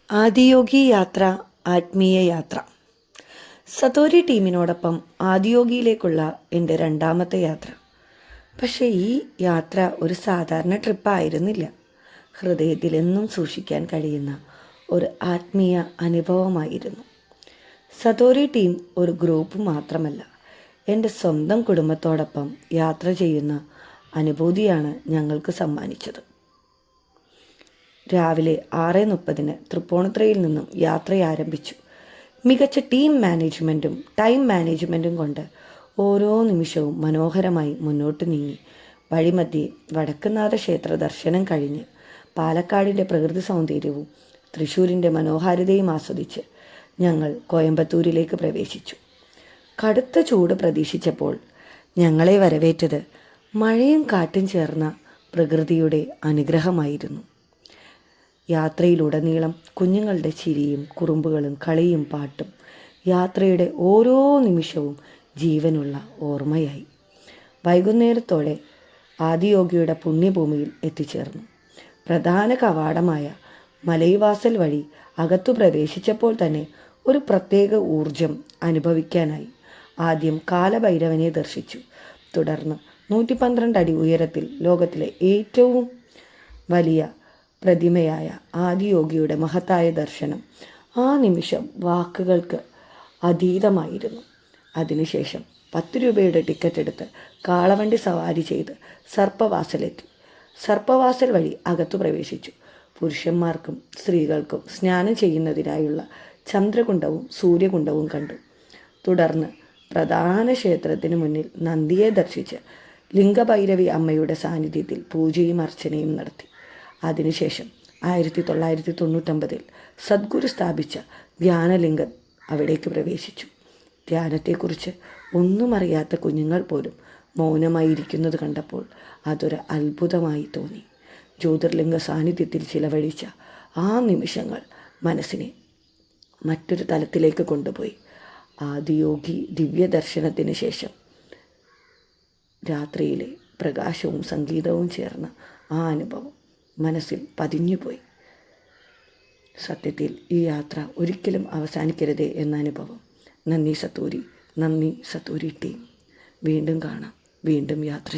ആദിയോഗി യാത്ര, ആത്മീയ യാത്ര. സതോരി ടീമിനോടൊപ്പം ആദിയോഗിയിലേക്കുള്ള എൻ്റെ രണ്ടാമത്തെ യാത്ര. പക്ഷേ ഈ യാത്ര ഒരു സാധാരണ ട്രിപ്പായിരുന്നില്ല. ഹൃദയത്തിലെന്നും സൂക്ഷിക്കാൻ കഴിയുന്ന ഒരു ആത്മീയ അനുഭവമായിരുന്നു. സതോരി ടീം ഒരു ഗ്രൂപ്പ് മാത്രമല്ല, എൻ്റെ സ്വന്തം കുടുംബത്തോടൊപ്പം യാത്ര ചെയ്യുന്ന അനുഭൂതിയാണ് ഞങ്ങൾക്ക് സമ്മാനിച്ചത്. രാവിലെ 6:30 തൃപ്പൂണിത്തുറയിൽ നിന്നും യാത്ര ആരംഭിച്ചു. മികച്ച ടീം മാനേജ്മെൻറ്റും ടൈം മാനേജ്മെൻറ്റും കൊണ്ട് ഓരോ നിമിഷവും മനോഹരമായി മുന്നോട്ട് നീങ്ങി വഴിമധ്യേ വടക്കുംനാഥ ക്ഷേത്ര ദർശനം കഴിഞ്ഞ് പാലക്കാടിൻ്റെ പ്രകൃതി സൗന്ദര്യവും തൃശ്ശൂരിൻ്റെ മനോഹാരിതയും ആസ്വദിച്ച് ഞങ്ങൾ കോയമ്പത്തൂരിലേക്ക് പ്രവേശിച്ചു. കടുത്ത ചൂട് പ്രതീക്ഷിച്ചപ്പോൾ ഞങ്ങളെ വരവേറ്റത് മഴയും കാറ്റും ചേർന്ന പ്രകൃതിയുടെ അനുഗ്രഹമായിരുന്നു. യാത്രയിലുടനീളം കുഞ്ഞുങ്ങളുടെ ചിരിയും കുറുമ്പുകളും കളിയും പാട്ടും യാത്രയുടെ ഓരോ നിമിഷവും ജീവനുള്ള ഓർമ്മയായി. വൈകുന്നേരത്തോടെ ആദിയോഗിയുടെ പുണ്യഭൂമിയിൽ എത്തിച്ചേർന്നു. പ്രധാന കവാടമായ മലൈവാസൽ വഴി അകത്തു പ്രവേശിച്ചപ്പോൾ തന്നെ ഒരു പ്രത്യേക ഊർജം അനുഭവിക്കാനായി. ആദ്യം കാലഭൈരവനെ ദർശിച്ചു. തുടർന്ന് 112 അടി ഉയരത്തിൽ ലോകത്തിലെ ഏറ്റവും വലിയ പ്രതിമയായ ആദിയോഗിയുടെ മഹത്തായ ദർശനം ആ നിമിഷം വാക്കുകൾക്ക് അതീതമായിരുന്നു. അതിനുശേഷം 10 രൂപയുടെ ടിക്കറ്റ് എടുത്ത് കാളവണ്ടി സവാരി ചെയ്ത് സർപ്പവാസലെത്തി. സർപ്പവാസൽ വഴി അകത്തു പ്രവേശിച്ചു. പുരുഷന്മാർക്കും സ്ത്രീകൾക്കും സ്നാനം ചെയ്യുന്നതിനായുള്ള ചന്ദ്രകുണ്ടവും സൂര്യകുണ്ടവും കണ്ടു. തുടർന്ന് പ്രധാന ക്ഷേത്രത്തിന് മുന്നിൽ നന്ദിയെ ദർശിച്ച് ലിംഗഭൈരവി അമ്മയുടെ സാന്നിധ്യത്തിൽ പൂജയും അർച്ചനയും നടത്തി. അതിനുശേഷം 1999 സദ്ഗുരു സ്ഥാപിച്ച ധ്യാനലിംഗം അവിടേക്ക് പ്രവേശിച്ചു. ധ്യാനത്തെക്കുറിച്ച് ഒന്നും അറിയാത്ത കുഞ്ഞുങ്ങൾ പോലും മൗനമായിരിക്കുന്നത് കണ്ടപ്പോൾ അതൊരു അത്ഭുതമായി തോന്നി. ജ്യോതിർലിംഗ സാന്നിധ്യത്തിൽ ചിലവഴിച്ച ആ നിമിഷങ്ങൾ മനസ്സിനെ മറ്റൊരു തലത്തിലേക്ക് കൊണ്ടുപോയി. ആദിയോഗി ദിവ്യ ദർശനത്തിന് ശേഷം രാത്രിയിലെ പ്രകാശവും സംഗീതവും ചേർന്ന ആ അനുഭവം മനസ്സിൽ പതിഞ്ഞുപോയി. സത്യത്തിൽ ഈ യാത്ര ഒരിക്കലും അവസാനിക്കരുതേ എന്ന അനുഭവം. നന്ദി സതോരി, നന്ദി സതോരി ടീം. വീണ്ടും കാണാം, വീണ്ടും യാത്ര.